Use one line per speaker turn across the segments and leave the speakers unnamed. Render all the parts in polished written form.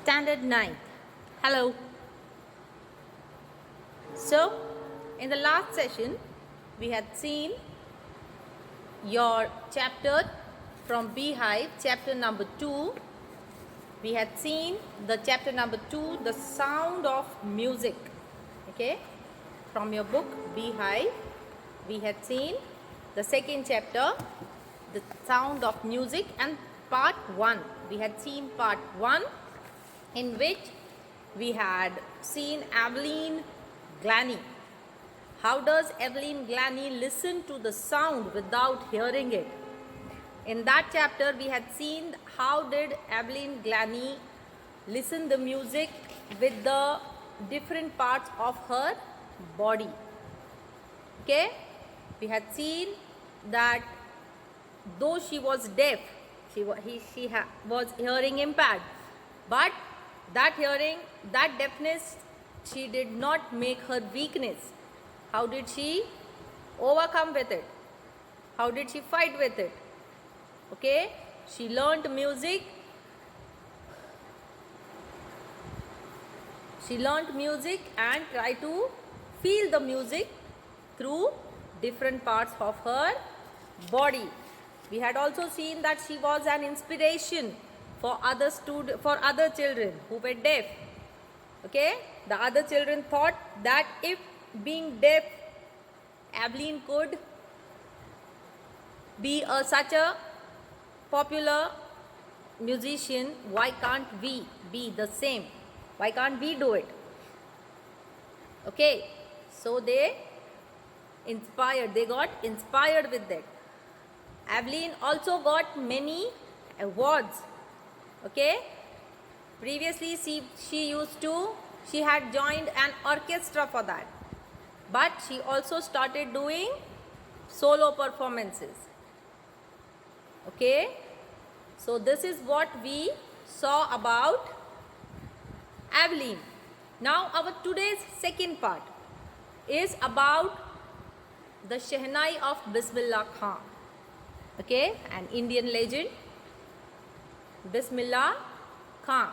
Standard 9. Hello. So, in the last session, we had seen your chapter from Beehive, chapter number 2. We had seen the chapter number 2, the sound of music. Okay, from your book Beehive, we had seen the second chapter, the sound of music, and part 1. We had seen part 1, in which we had seen Evelyn Glanny. How does Evelyn Glanny listen to the sound without hearing it? In that chapter, we had seen how did Evelyn Glanny listen the music with the different parts of her body. Okay, we had seen that though she was deaf, she was hearing impaired, but that deafness, she did not make her weakness. How did she overcome with it? How did she fight with it? Okay, she learned music. She learned music and tried to feel the music through different parts of her body. We had also seen that she was an inspiration for other children who were deaf. Okay, the other children thought that if being deaf, Evelyn could be such a popular musician, why can't we be the same? Why can't we do it? Okay, so they got inspired with that. Evelyn also got many awards. Okay, previously she had joined an orchestra for that, but she also started doing solo performances. Okay, so this is what we saw about Evelyn. Now our today's second part is about the Shehnai of Bismillah Khan. Okay, an Indian legend, Bismillah Khan.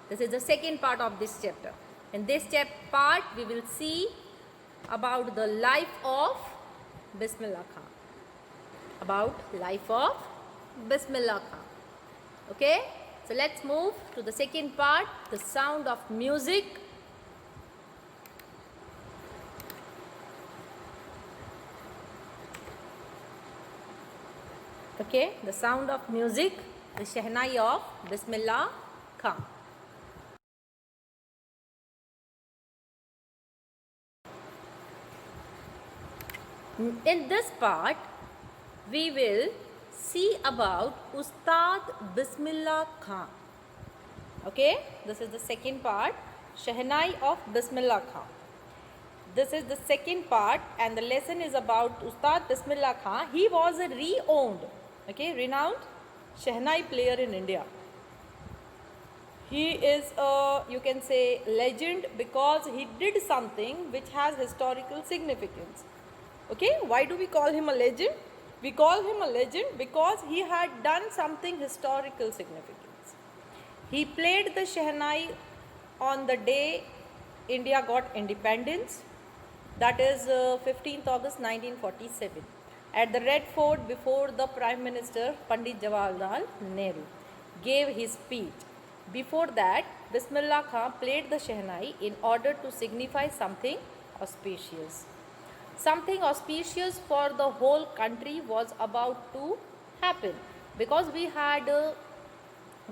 This is the second part of this chapter. In this part, we will see about the life of Bismillah Khan. About life of Bismillah Khan. Okay, so let's move to the second part, the sound of music. Okay, the sound of music, the Shehnai of Bismillah Khan. In this part, we will see about Ustad Bismillah Khan. Okay, this is the second part, Shehnai of Bismillah Khan. This is the second part, and the lesson is about Ustad Bismillah Khan. He was a renowned Shehnai player in India. He is a, you can say, legend because he did something which has historical significance. Okay, why do we call him a legend? We call him a legend because he had done something historical significance. He played the Shehnai on the day India got independence, that is 15th August 1947, at the Red Fort before the Prime Minister Pandit Jawaharlal Nehru gave his speech. Before that, Bismillah Khan played the Shehnai in order to signify something auspicious. Something auspicious for the whole country was about to happen because we had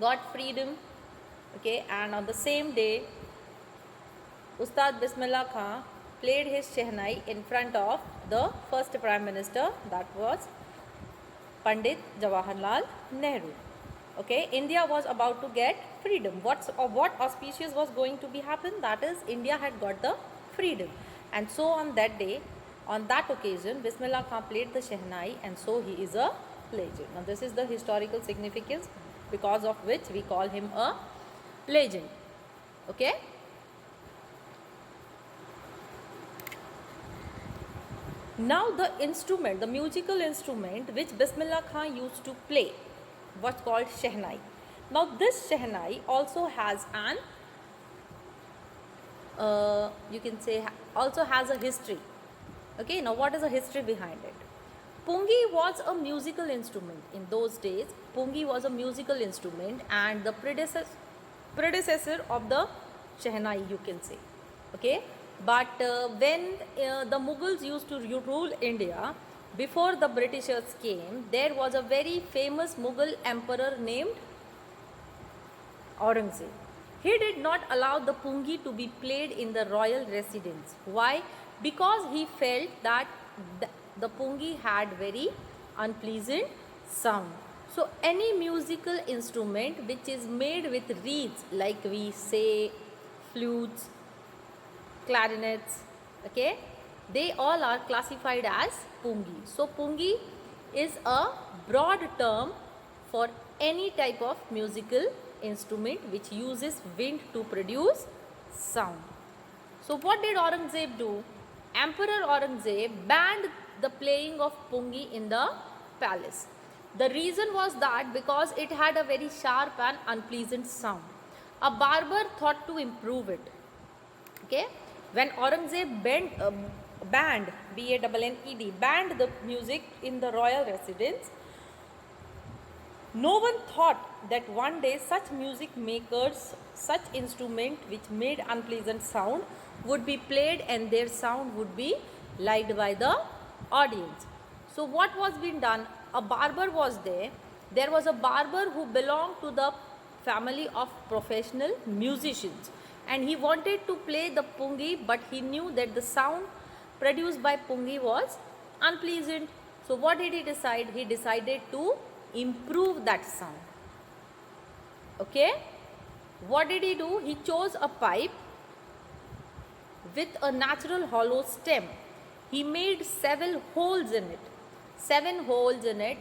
got freedom. Okay, and on the same day, Ustad Bismillah Khan played his Shehnai in front of the first Prime Minister, that was Pandit Jawaharlal Nehru. Okay, India was about to get freedom. What auspicious was going to be happen? That is, India had got the freedom, and so on that day, on that occasion, Bismillah Khan played the Shehnai, and so he is a legend. Now this is the historical significance because of which we call him a legend. Okay. Now the instrument, the musical instrument which Bismillah Khan used to play was called Shehnai. Now this Shehnai also has an you can say also has a history. Okay, now what is the history behind it? Pungi was a musical instrument. In those days, Pungi was a musical instrument and the predecessor of the Shehnai, you can say. Okay, but when the Mughals used to rule India, before the Britishers came, there was a very famous Mughal emperor named Aurangzeb. He did not allow the pungi to be played in the royal residence. Why? Because he felt that the pungi had very unpleasant sound. So any musical instrument which is made with reeds, like we say flutes, clarinets, okay, they all are classified as pungi. So pungi is a broad term for any type of musical instrument which uses wind to produce sound. So what did Aurangzeb do? Emperor Aurangzeb banned the playing of pungi in the palace. The reason was that because it had a very sharp and unpleasant sound. A barber thought to improve it. Okay, when Aurangzeb banned banned the music in the royal residence, no one thought that one day such music makers, such instrument which made unpleasant sound would be played and their sound would be liked by the audience. So what was being done? A barber was there. There was a barber who belonged to the family of professional musicians and he wanted to play the pungi, but he knew that the sound produced by pungi was unpleasant. So what did he decide? He decided to improve that sound. Okay, what did he do? He chose a pipe with a natural hollow stem. He made seven holes in it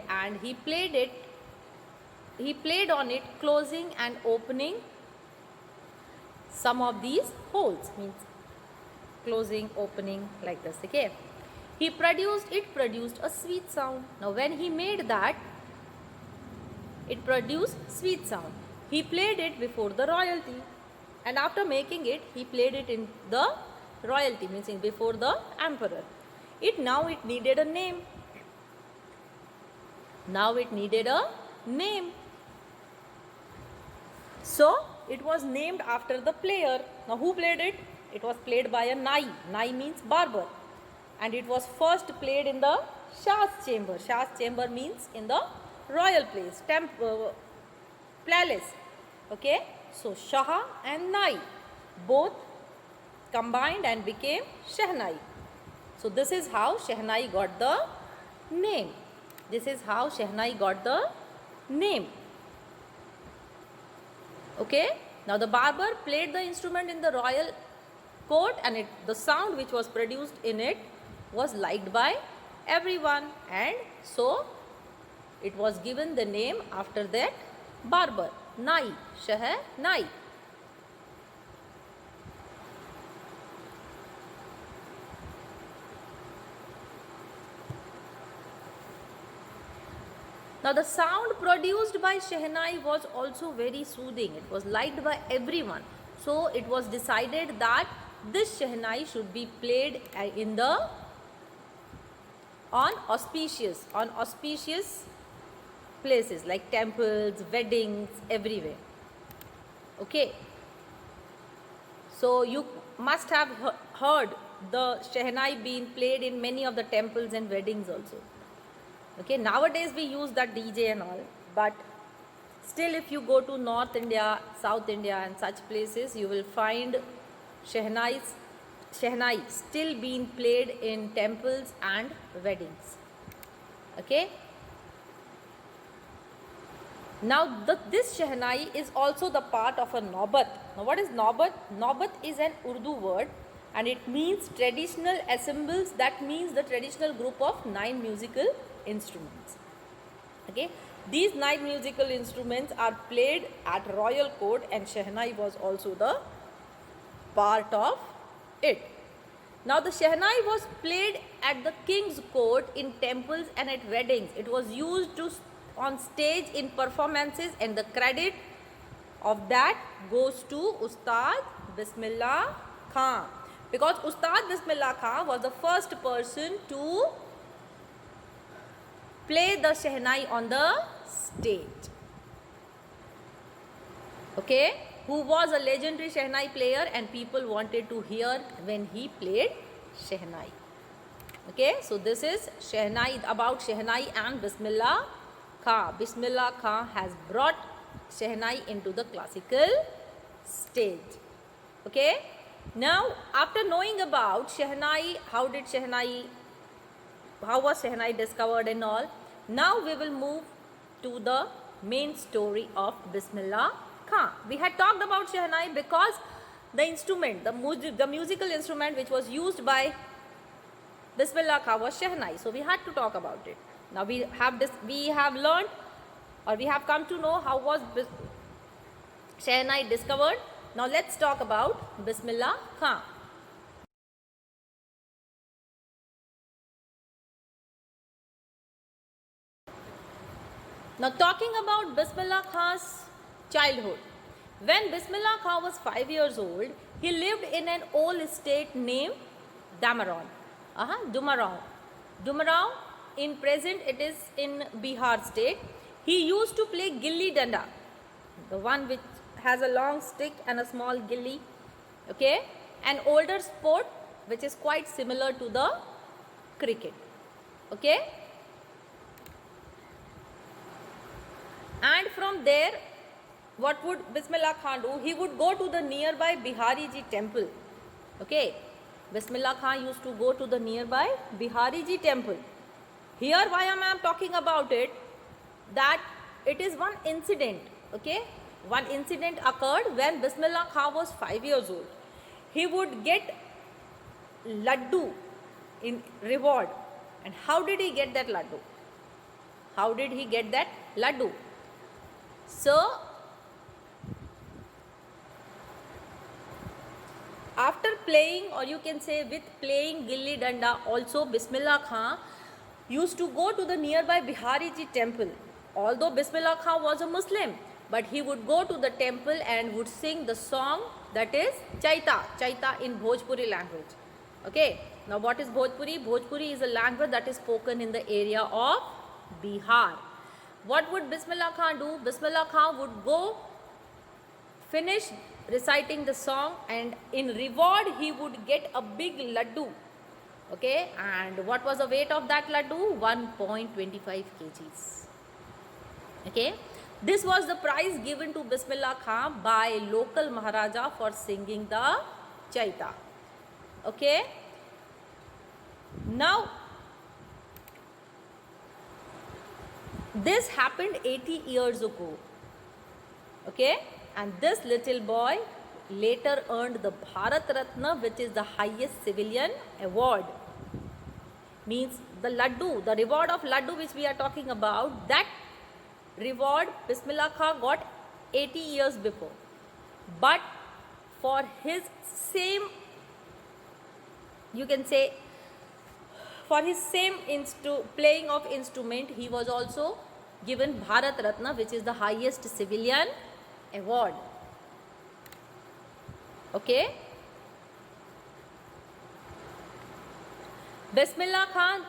and he played on it, closing and opening some of these holes, means closing, opening, like this. Okay, it produced a sweet sound. Now when he made that, it produced sweet sound. He played it before the royalty, and after making it, he played it in the royalty, means before the emperor. Now it needed a name. So it was named after the player. Now who played it? It was played by a nai. Nai means barber, and it was first played in the Shah's chamber. Shah's chamber means in the royal place, palace. Okay, so Shah and Nai both combined and became Shehnai. So this is how Shehnai got the name. Okay, now the barber played the instrument in the royal court and the sound which was produced in it was liked by everyone, and so it was given the name after that barber, Nai, Shehnai. Now the sound produced by Shehnai was also very soothing. It was liked by everyone. So it was decided that this Shehnai should be played on auspicious places like temples, weddings, everywhere. Okay. So you must have heard the Shehnai being played in many of the temples and weddings also. Okay, nowadays we use that DJ and all, but still if you go to North India, South India and such places, you will find Shehnai still being played in temples and weddings. Okay. Now this Shehnai is also the part of a Naubat. Now what is Naubat? Naubat is an Urdu word and it means traditional assembles. That means the traditional group of 9 musical instruments. Okay, these 9 musical instruments are played at royal court and Shehnai was also the part of it. Now the Shehnai was played at the king's court, in temples and at weddings. It was used on stage in performances, and the credit of that goes to Ustad Bismillah Khan, because Ustad Bismillah Khan was the first person to play the Shehnai on the stage. Okay, who was a legendary Shehnai player and people wanted to hear when he played Shehnai. Okay, so this is Shehnai, about Shehnai and Bismillah Khan. Bismillah Khan has brought Shehnai into the classical stage. Okay, now after knowing about Shehnai, how was Shehnai discovered and all, now we will move to the main story of Bismillah Khan. We had talked about Shehnai because the instrument, the musical instrument which was used by Bismillah Khan was Shehnai. So we had to talk about it. Now we have learned, or we have come to know how was Shehnai discovered. Now let's talk about Bismillah Khan. Now talking about Bismillah Khan's childhood. When Bismillah Khan was 5 years old, he lived in an old estate named Damaron. Dumarao, in present it is in Bihar state. He used to play gilli danda, the one which has a long stick and a small gilli. Okay, an older sport which is quite similar to the cricket. Okay, and from there, what would Bismillah Khan do? He would go to the nearby Bihari Ji temple. Okay, Bismillah Khan used to go to the nearby Bihari Ji temple. Here why am I talking about it? That it is one incident. Okay, one incident occurred when Bismillah Khan was 5 years old. He would get laddu in reward. And how did he get that laddu? How did he get that laddu? So, after playing, or you can say with playing gilli danda, also Bismillah Khan used to go to the nearby Bihari Ji temple. Although Bismillah Khan was a Muslim, but he would go to the temple and would sing the song that is Chaita in Bhojpuri language. Okay, now what is Bhojpuri? Bhojpuri is a language that is spoken in the area of Bihar. What would Bismillah Khan do? Bismillah Khan would go finish reciting the song, and in reward he would get a big laddu. Okay, and what was the weight of that laddu? 1.25 kgs. Okay, this was the prize given to Bismillah Khan by local Maharaja for singing the Chaita. Okay, now this happened 80 years ago. Okay, and this little boy later earned the Bharat Ratna, which is the highest civilian award. Means the laddu, the reward of laddu which we are talking about, that reward Bismillah Khan got 80 years before. But for his same, you can say, for his same playing of instrument, he was also given Bharat Ratna, which is the highest civilian award. Okay, Bismillah Khan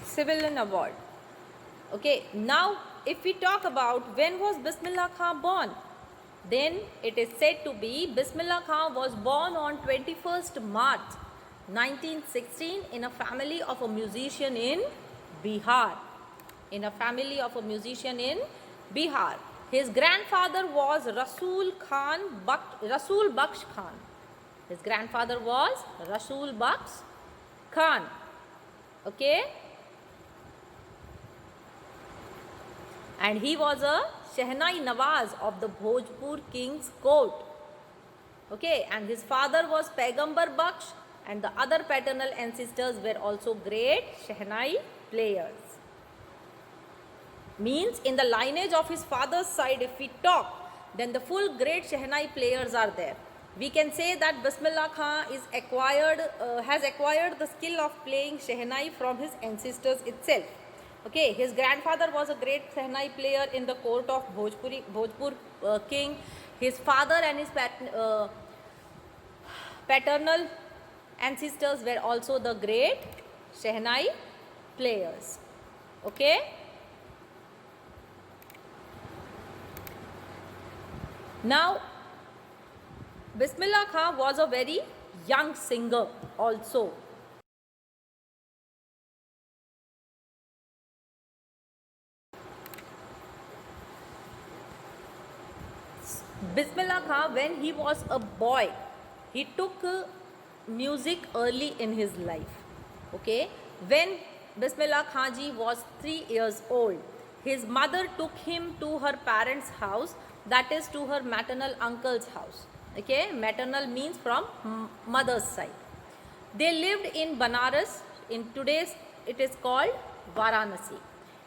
civilian award. Okay, now if we talk about when was Bismillah Khan born, then it is said to be Bismillah Khan was born on 21st March 1916 in a family of a musician in Bihar. In a family of a musician in Bihar. His grandfather was Rasul Baksh Khan. His grandfather was Rasul Baksh Khan. Okay. And he was a Shehnai Nawaz of the Bhojpur king's court. Okay, and his father was Paigambar Baksh, and the other paternal ancestors were also great Shehnai players. Means in the lineage of his father's side, if we talk, then the full great Shehnai players are there. We can say that Bismillah Khan has acquired the skill of playing Shehnai from his ancestors itself. Okay, his grandfather was a great Shehnai player in the court of Bhojpur king. His father and his paternal ancestors were also the great Shehnai players. Okay. Now, Bismillah Khan was a very young singer also. Bismillah Khan, when he was a boy, he took music early in his life. Okay, when Bismillah Khan ji was 3 years old, his mother took him to her parents' house, that is to her maternal uncle's house. Okay, maternal means from mother's side. They lived in Banaras. In today's it is called Varanasi.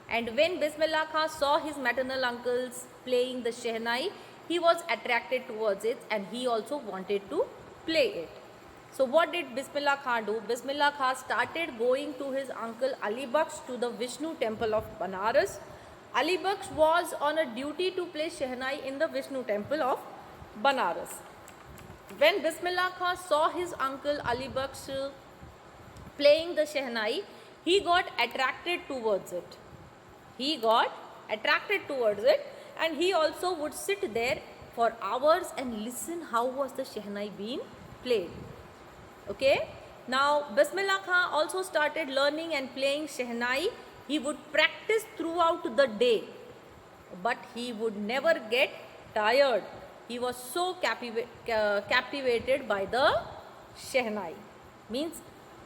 And when Bismillah Khan saw his maternal uncles playing the Shehnai, he was attracted towards it and he also wanted to play it. So what did Bismillah Khan do? Bismillah Khan started going to his uncle Ali Bakhsh to the Vishnu temple of Banaras. Ali Bakhsh was on a duty to play Shehnai in the Vishnu temple of Banaras. When Bismillah Khan saw his uncle Ali Bakhsh playing the Shehnai, he got attracted towards it. He got attracted towards it and he also would sit there for hours and listen how was the Shehnai being played. Okay. Now Bismillah Khan also started learning and playing Shehnai. He would practice throughout the day, but he would never get tired. He was so captivated by the Shehnai. Means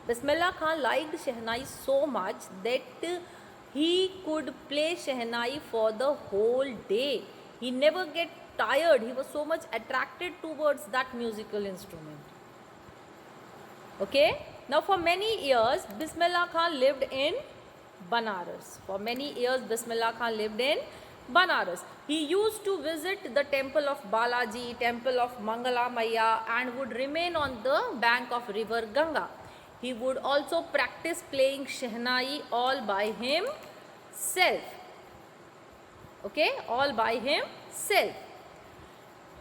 Bismillah Khan liked Shehnai so much that he could play Shehnai for the whole day. He never get tired. He was so much attracted towards that musical instrument. Okay. Now for many years, Bismillah Khan lived in Banaras. For many years, Bismillah Khan lived in Banaras. He used to visit the temple of Balaji, temple of Mangala Maya and would remain on the bank of river Ganga. He would also practice playing Shehnai all by himself. Okay, all by himself.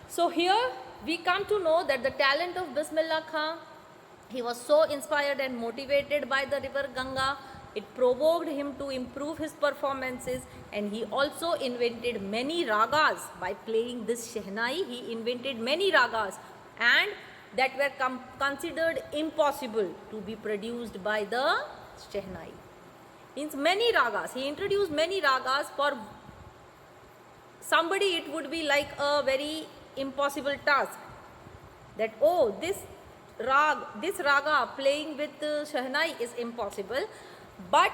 So here we come to know that the talent of Bismillah Khan, he was so inspired and motivated by the river Ganga. It provoked him to improve his performances and he also invented many ragas by playing this Shehnai. He invented many ragas and that were considered impossible to be produced by the Shehnai. Means many ragas. He introduced many ragas. For somebody it would be like a very impossible task. That this raga playing with Shehnai is impossible. But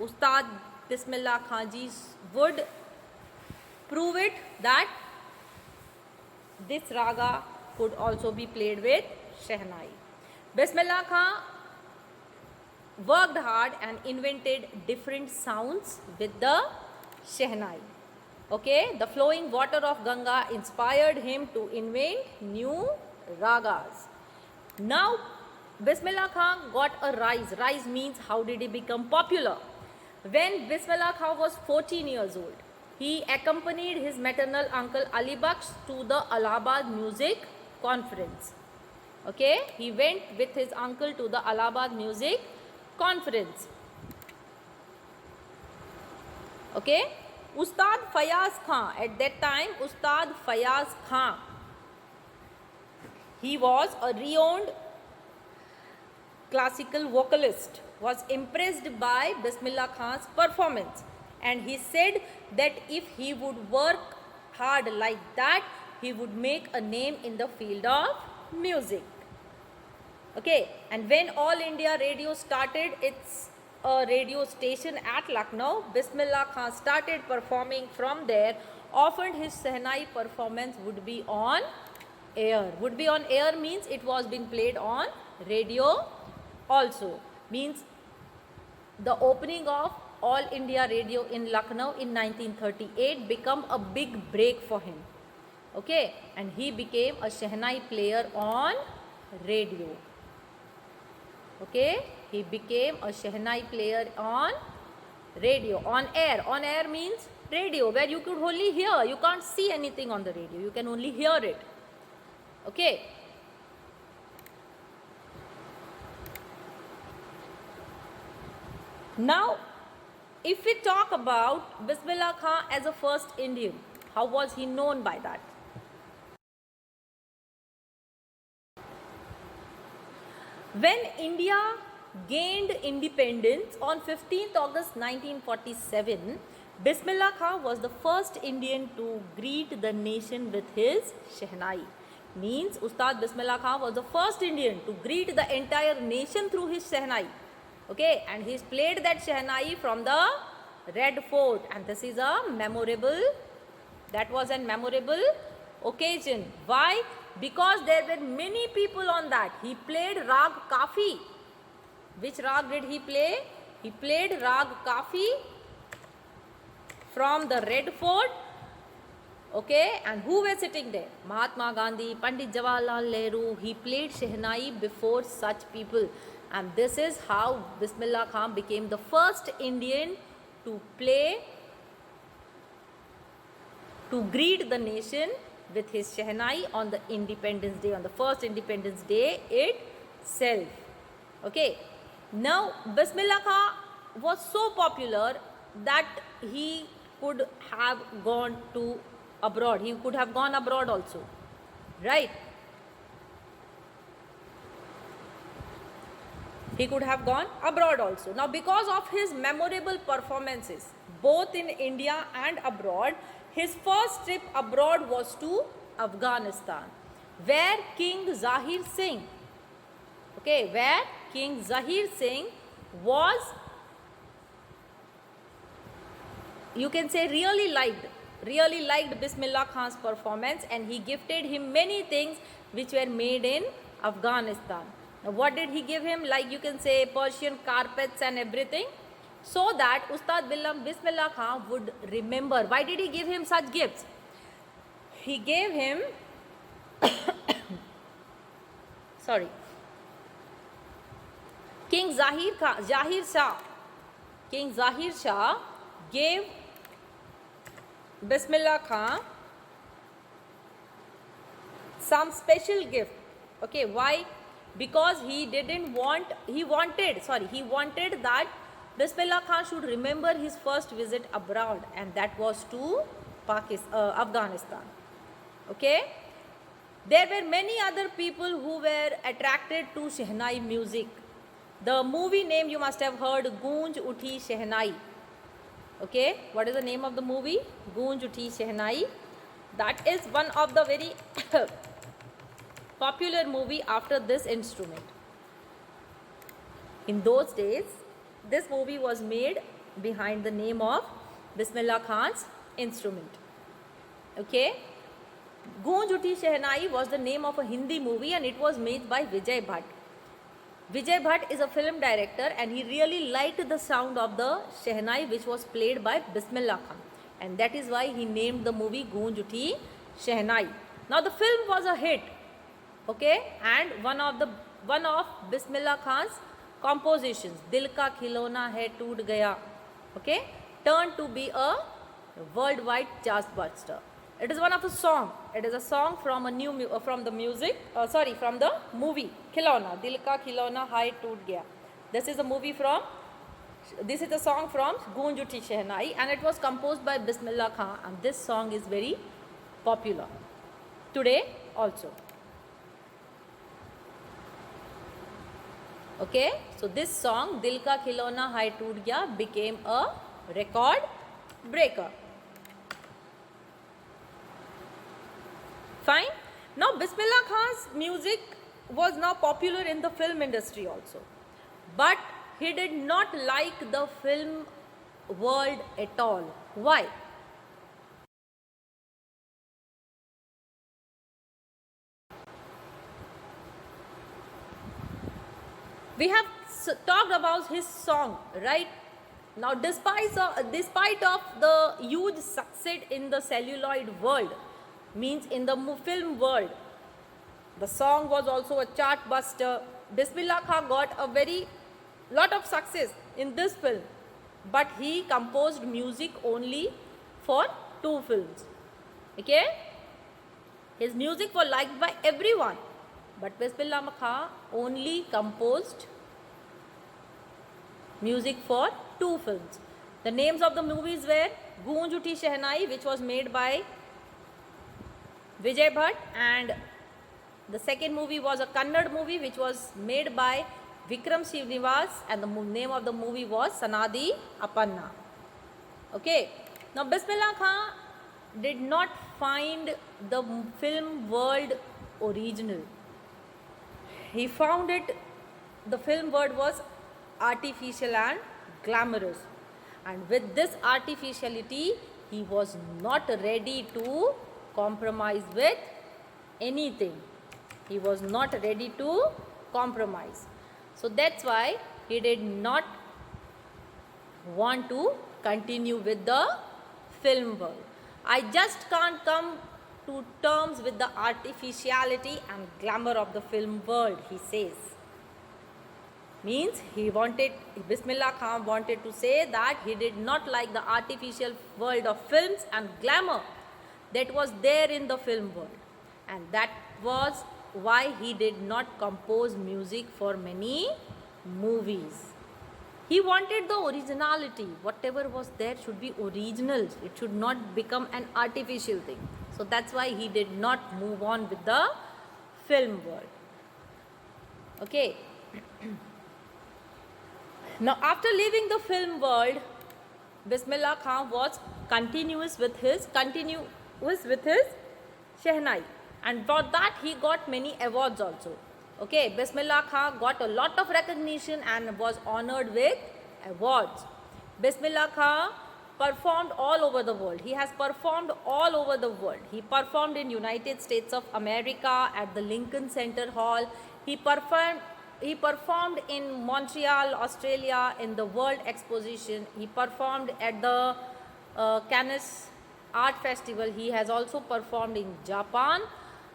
Ustad Bismillah Khan ji would prove it that this raga could also be played with Shehnai. Bismillah Khan worked hard and invented different sounds with the Shehnai. Okay, the flowing water of Ganga inspired him to invent new ragas. Now Bismillah Khan got a rise. Rise means how did he become popular? When Bismillah Khan was 14 years old, he accompanied his maternal uncle Ali Bakhsh to the Allahabad Music Conference. Okay, he went with his uncle to the Allahabad Music Conference. Okay, Ustad Fayaz Khan, at that time Ustad Fayaz Khan, he was a renowned classical vocalist, was impressed by Bismillah Khan's performance and he said that if he would work hard like that, he would make a name in the field of music. Okay, and when All India Radio started its radio station at Lucknow, Bismillah Khan started performing from there. Often his Shehnai performance would be on air. Would be on air means it was being played on radio also. Means the opening of All India Radio in Lucknow in 1938 became a big break for him. Okay, and he became a Shehnai player on radio. Okay, he became a Shehnai player on radio, on air. On air means radio, where you could only hear. You can't see anything on the radio. You can only hear it. Okay. Now, if we talk about Bismillah Khan as a first Indian, how was he known by that? When India gained independence on 15th August 1947, Bismillah Khan was the first Indian to greet the nation with his Shehnai. Means Ustad Bismillah Khan was the first Indian to greet the entire nation through his Shehnai. Okay, and he's played that Shehnai from the Red Fort, and this is a memorable, that was a memorable occasion. Why? Because there were many people on that. He played Rag Kafi. Which Rag did he play? He played Rag Kafi from the Red Fort. Okay, and who were sitting there? Mahatma Gandhi, Pandit Jawaharlal Nehru. He played Shehnai before such people. And this is how Bismillah Khan became the first Indian to play, to greet the nation with his Shehnai on the Independence Day, on the first Independence Day itself. Okay. Now, Bismillah Khan was so popular that he could have gone to abroad. He could have gone abroad also. Right? He could have gone abroad also. Now, because of his memorable performances, both in India and abroad, his first trip abroad was to Afghanistan, where King Zahir Singh, okay, where King Zahir Singh was, you can say, really liked Bismillah Khan's performance, and he gifted him many things which were made in Afghanistan. Now, what did he give him? Like, you can say, Persian carpets and everything, so that Ustad Bismillah Khan would remember. Why did he give him such gifts? He gave him sorry, King Zahir Shah gave Bismillah Khan some special gift. Okay, why? Because he wanted that Bismillah Khan should remember his first visit abroad, and that was to Afghanistan. Okay, there were many other people who were attracted to Shehnai music. The movie name you must have heard, Goonj Uthi Shehnai. Okay, what is the name of the movie? Goonj Uthi Shehnai. That is one of the very popular movie after this instrument. In those days, this movie was made behind the name of Bismillah Khan's instrument. Okay, Goonj Uthi Shehnai was the name of a Hindi movie, and it was made by Vijay Bhatt. Vijay Bhatt is a film director, and he really liked the sound of the Shehnai which was played by Bismillah Khan, and that is why he named the movie Goonj Uthi Shehnai. Now, the film was a hit. Okay, and one of Bismillah Khan's compositions, Dil Ka Khilona Hai Toot Gaya, okay, turned to be a worldwide chartbuster. It is one of a song. It is a song from from the movie Khilona, Dil Ka Khilona Hai Toot Gaya. This is a song from Goonj Uthi Shehnai, and it was composed by Bismillah Khan, and this song is very popular today also. Okay, so this song Dil Ka Khilona Hai Toot Gaya became a record breaker. Fine. Now, Bismillah Khan's music was now popular in the film industry also, but he did not like the film world at all. Why? We have talked about his song, right? Now, despite of the huge success in the celluloid world, means in the film world. The song was also a chart buster. Bismillah Khan got a very lot of success in this film, but he composed music only for 2 films. Okay? His music was liked by everyone, but Bismillah Khan only composed music for 2 films. The names of the movies were Goonj Uthi Shehnai, which was made by Vijay Bhatt, and the second movie was a Kannada movie which was made by Vikram Srinivas, and the name of the movie was Sanadi Apanna. Okay. Now Bismillah Khan did not find the film world original. He found the film world was artificial and glamorous. And with this artificiality, he was not ready to compromise with anything. He was not ready to compromise. So that's why he did not want to continue with the film world. I just can't come to terms with the artificiality and glamour of the film world, he says. Means Bismillah Khan wanted to say that he did not like the artificial world of films and glamour that was there in the film world. And that was why he did not compose music for many movies. He wanted the originality. Whatever was there should be original. It should not become an artificial thing. So that's why he did not move on with the film world. Okay. Now after leaving the film world, Bismillah Khan was continuous with his Shehnai, and for that he got many awards also. Okay, Bismillah Khan got a lot of recognition and was honored with awards. Bismillah Khan performed all over the world. He has performed all over the world. He performed in United States of America at the Lincoln Center Hall. He performed in Montreal, Australia in the World Exposition. He performed at the Cannes Art Festival. He has also performed in Japan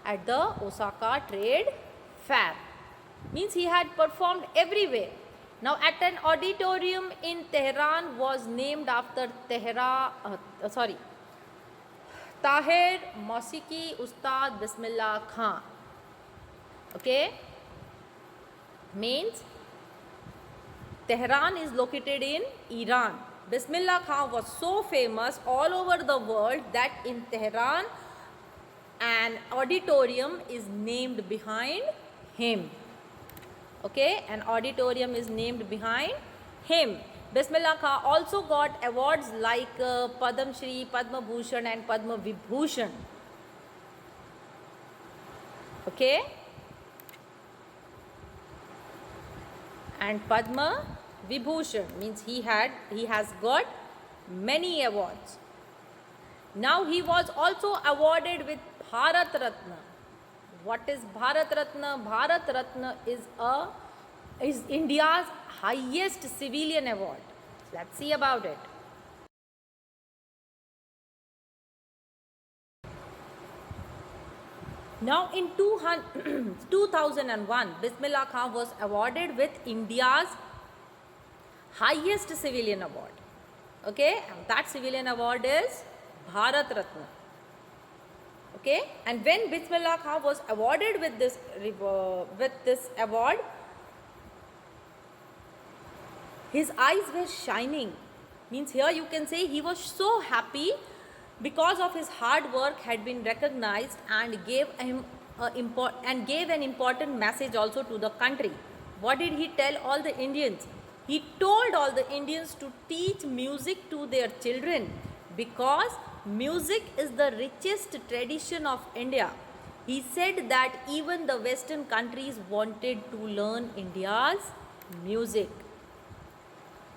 at the Osaka Trade Fair. Means he had performed everywhere. Now at an auditorium in Tehran was named after Tahir Mausiki Ustad Bismillah Khan. Okay. Means Tehran is located in Iran. Bismillah Khan was so famous all over the world that in Tehran an auditorium is named behind him. Okay, an auditorium is named behind him. Bismillah Khan also got awards like Padma Shri, Padma Bhushan and Padma Vibhushan. Okay. And Padma Vibhushan means he has got many awards. Now he was also awarded with Bharat Ratna. What is Bharat Ratna? Bharat Ratna is India's highest civilian award. Let's see about it. Now in 2001, Bismillah Khan was awarded with India's highest civilian award. Okay, and that civilian award is Bharat Ratna. Okay, and when Bismillah Khan was awarded with this award, his eyes were shining. Means here you can say he was so happy because of his hard work had been recognized and gave him an important message also to the country. What did he tell all the Indians? He told all the Indians to teach music to their children because music is the richest tradition of India. He said that even the Western countries wanted to learn India's music.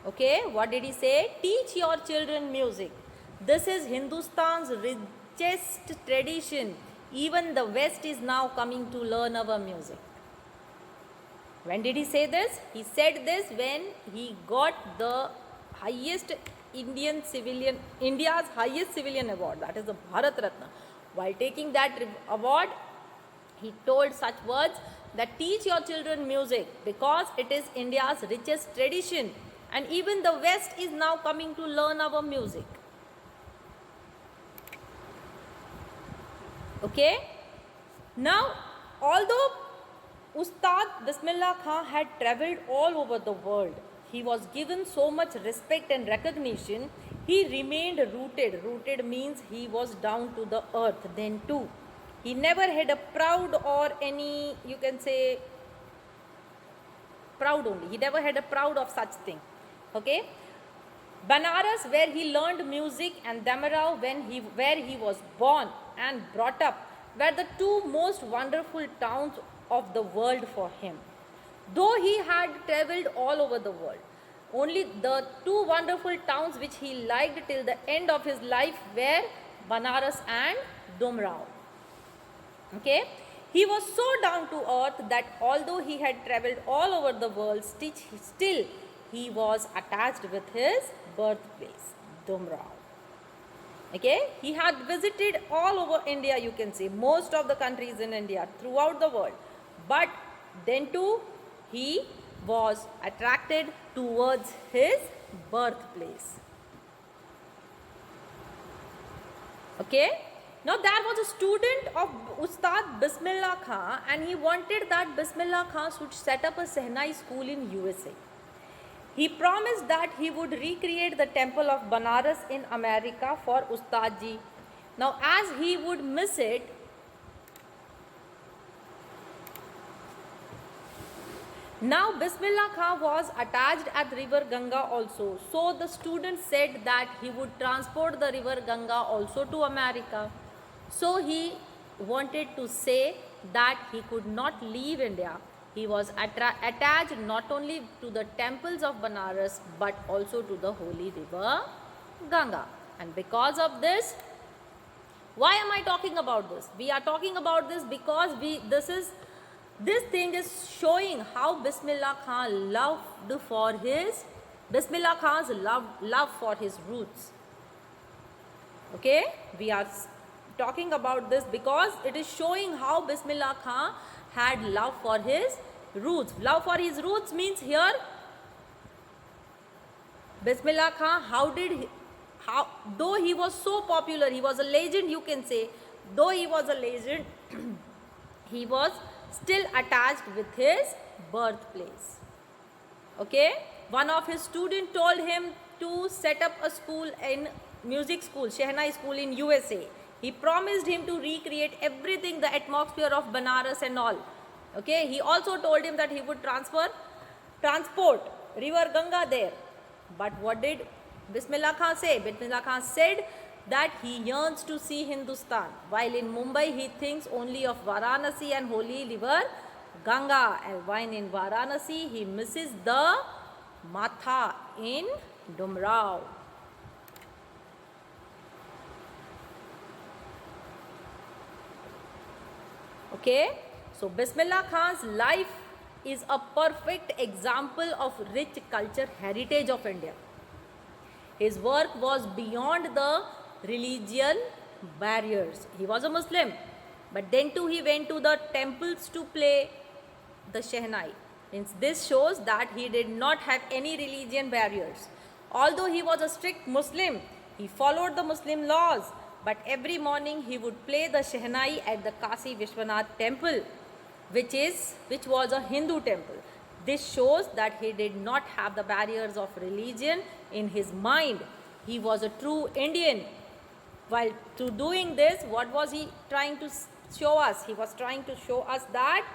Okay, what did he say? Teach your children music. This is Hindustan's richest tradition. Even the West is now coming to learn our music. When did he say this? He said this when he got the highest India's highest civilian award, that is the Bharat Ratna. While taking that award, he told such words that teach your children music because it is India's richest tradition, and even the West is now coming to learn our music. Okay? Now, although Ustad Bismillah Khan had travelled all over the world, he was given so much respect and recognition, he remained rooted. Rooted means he was down to the earth then too. He never had a proud or any, you can say, proud only. He never had a proud of such thing. Okay? Banaras, where he learned music, and Damarao, where he was born and brought up, were the two most wonderful towns of the world for him. Though he had travelled all over the world, only the two wonderful towns which he liked till the end of his life were Banaras and Dumrao. Okay? He was so down to earth that although he had travelled all over the world, still he was attached with his birthplace, Dumrao. Okay? He had visited all over India, you can say, most of the countries in India, throughout the world. But then too, he was attracted towards his birthplace. Okay? Now there was a student of Ustad Bismillah Khan, and he wanted that Bismillah Khan should set up a Shehnai school in USA. He promised that he would recreate the temple of Banaras in America for Ustad ji. Now as he would miss it, now Bismillah Khan was attached at river Ganga also. So the student said that he would transport the river Ganga also to America. So he wanted to say that he could not leave India. He was attached not only to the temples of Banaras but also to the holy river Ganga. And because of this, why am I talking about this? We are talking about this because this thing is showing how Bismillah Khan Bismillah Khan's love for his roots. Okay, we are talking about this because it is showing how Bismillah Khan had love for his roots. Love for his roots means here Bismillah Khan, though he was so popular, he was a legend, you can say, though he was a legend, he was still attached with his birthplace. Okay, one of his students told him to set up a school in music school, Shehnai school in USA. He promised him to recreate everything, the atmosphere of Banaras and all. Okay, he also told him that he would transport river Ganga there. But what did Bismillah Khan say? Bismillah Khan said that he yearns to see Hindustan, while in Mumbai he thinks only of Varanasi and holy river Ganga, and while in Varanasi he misses the Matha in Dumrao. Okay, so Bismillah Khan's life is a perfect example of rich culture heritage of India. His work was beyond the religion barriers. He was a Muslim, but then too he went to the temples to play the Shehnai. This shows that he did not have any religion barriers. Although he was a strict Muslim, he followed the Muslim laws, but every morning he would play the Shehnai at the Kashi Vishwanath temple, which was a Hindu temple. This shows that he did not have the barriers of religion in his mind. He was a true Indian. While through doing this, what was he trying to show us? He was trying to show us that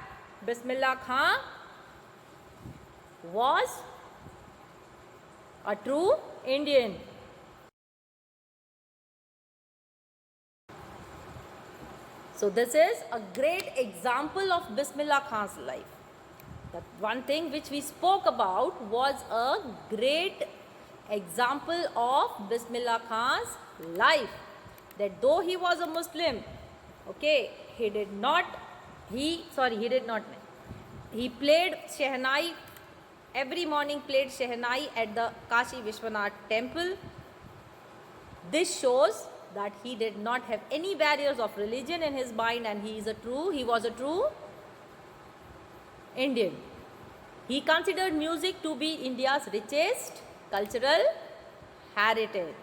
Bismillah Khan was a true Indian. So this is a great example of Bismillah Khan's life. The one thing which we spoke about was a great example of Bismillah Khan's life. That though he was a Muslim, okay, he played Shehnai, every morning played Shehnai at the Kashi Vishwanath temple. This shows that he did not have any barriers of religion in his mind, and he was a true Indian. He considered music to be India's richest cultural heritage.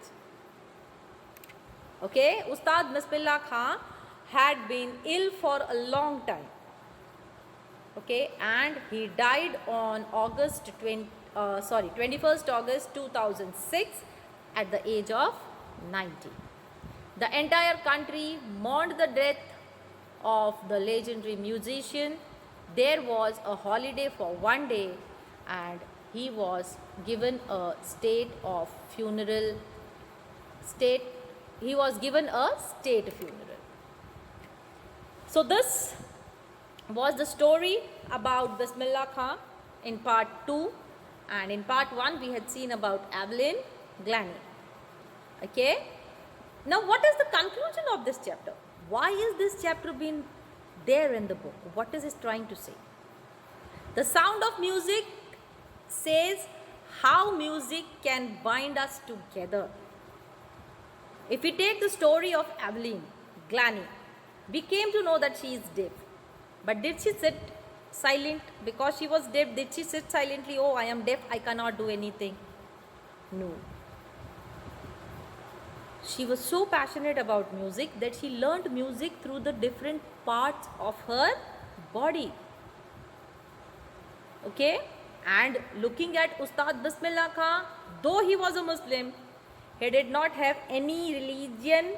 Okay, Ustad Bismillah Khan had been ill for a long time. Okay, and he died on 21st August 2006 at the age of 90. The entire country mourned the death of the legendary musician. There was a holiday for one day, and he was given a state funeral. So this was the story about Bismillah Khan in part 2, and in part 1 we had seen about Evelyn Glanny. Okay, now what is the conclusion of this chapter? Why is this chapter been there in the book? What is it trying to say? The Sound of Music says how music can bind us together. If we take the story of Evelyn Glanny, we came to know that she is deaf. But did she sit silent because she was deaf? Did she sit silently, oh, I am deaf, I cannot do anything? No. She was so passionate about music that she learned music through the different parts of her body. Okay? And looking at Ustad Bismillah Khan, though he was a Muslim, he did not have any religion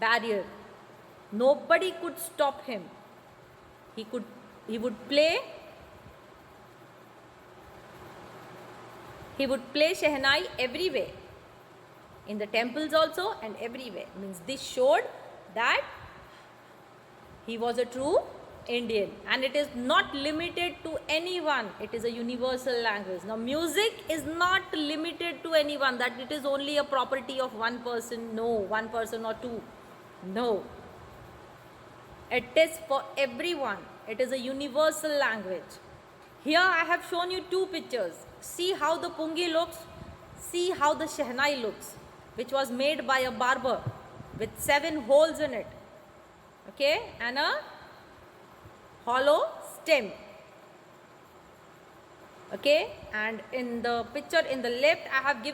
barrier. Nobody could stop him. He would play Shehnai everywhere. In the temples also and everywhere. Means this showed that he was a true Indian, and it is not limited to anyone. It is a universal language. Now music is not limited to anyone, that it is only a property of one person. No, one person or two. No. It is for everyone. It is a universal language. Here I have shown you two pictures. See how the pungi looks. See how the Shehnai looks, which was made by a barber with 7 holes in it. Okay, and a hollow stem. Okay, and in the picture in the left, I have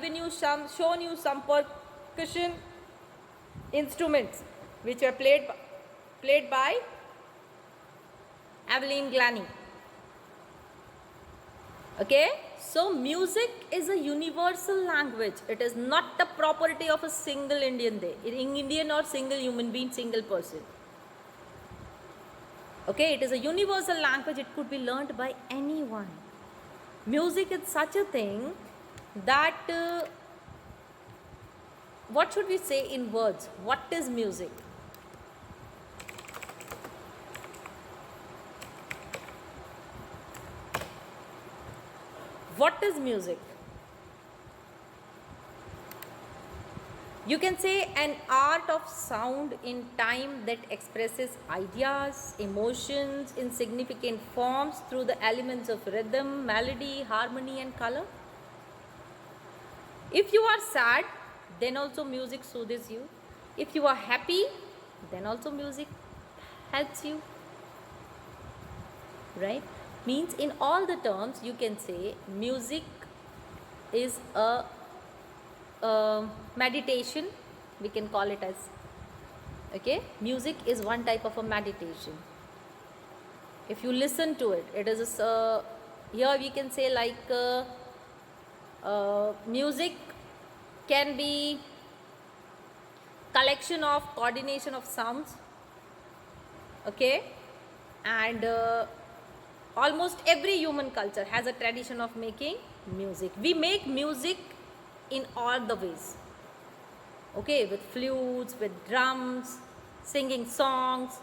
shown you some percussion instruments which were played by Evelyn Glanny. Okay, so music is a universal language. It is not the property of a single Indian or single human being, single person. Okay, it is a universal language. It could be learned by anyone. Music is such a thing that what should we say in words? What is music? What is music? You can say an art of sound in time that expresses ideas, emotions in significant forms through the elements of rhythm, melody, harmony and color. If you are sad, then also music soothes you. If you are happy, then also music helps you. Right? Means in all the terms you can say music is a meditation, we can call it as. Okay, music is one type of a meditation. If you listen to it, it is here we can say like music can be collection of coordination of sounds. Okay, and almost every human culture has a tradition of making music. We make music in all the ways. Okay, with flutes, with drums, singing songs.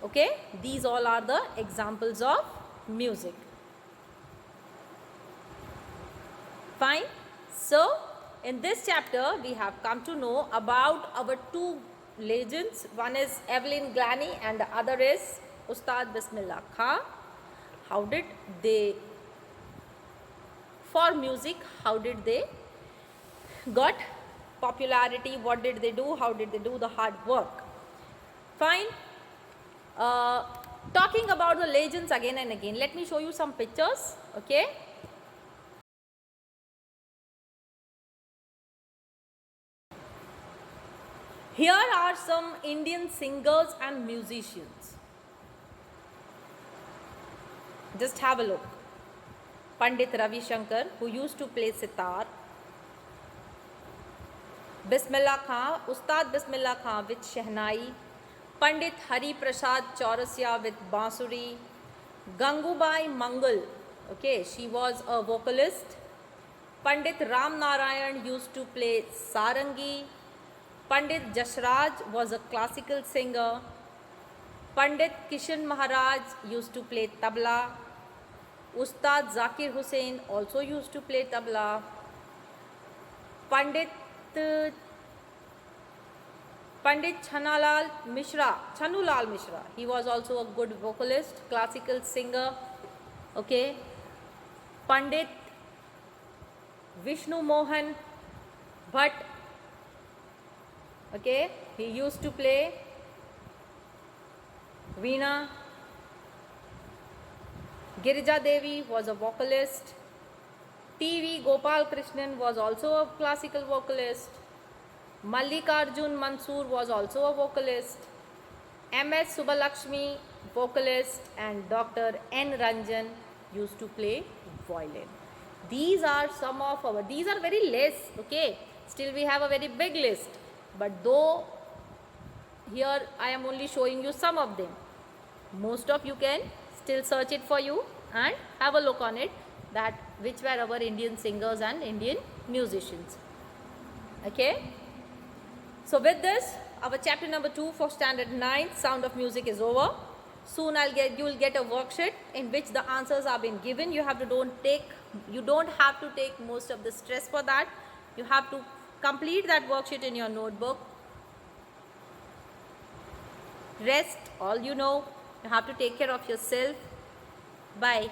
Okay, these all are the examples of music. Fine. So, in this chapter, we have come to know about our two legends. One is Evelyn Glanny and the other is Ustad Bismillah Khan. How did they, for music, how did they got popularity, what did they do, how did they do the hard work. Fine. Talking about the legends again and again, let me show you some pictures. Okay. Here are some Indian singers and musicians. Just have a look. Pandit Ravi Shankar, who used to play sitar. Bismillah Khan, Ustad Bismillah Khan with Shehnai. Pandit Hari Prasad Chaurasia with Bansuri. Gangubai Mangal, okay, she was a vocalist. Pandit Ram Narayan used to play sarangi. Pandit Jashraj was a classical singer. Pandit Kishan Maharaj used to play tabla. Ustad Zakir Hussain also used to play tabla. Pandit Chanulal Mishra, he was also a good vocalist, classical singer. Okay. Pandit Vishnu Mohan Bhatt, okay, he used to play veena. Girija Devi was a vocalist. T.V. Gopal Krishnan was also a classical vocalist. Mallikarjun Mansoor was also a vocalist. M.S. Subbalakshmi, vocalist, and Dr. N. Ranjan used to play violin. These are some of our, these are very less, okay. Still we have a very big list. But though here I am only showing you some of them. Most of you can still search it for you and have a look on it, that which were our Indian singers and Indian musicians. Okay. So with this, our chapter number 2 for standard 9, Sound of Music, is over. Soon you will get a worksheet in which the answers are being given. You don't have to take most of the stress for that. You have to complete that worksheet in your notebook. Rest, all you know. You have to take care of yourself. Bye.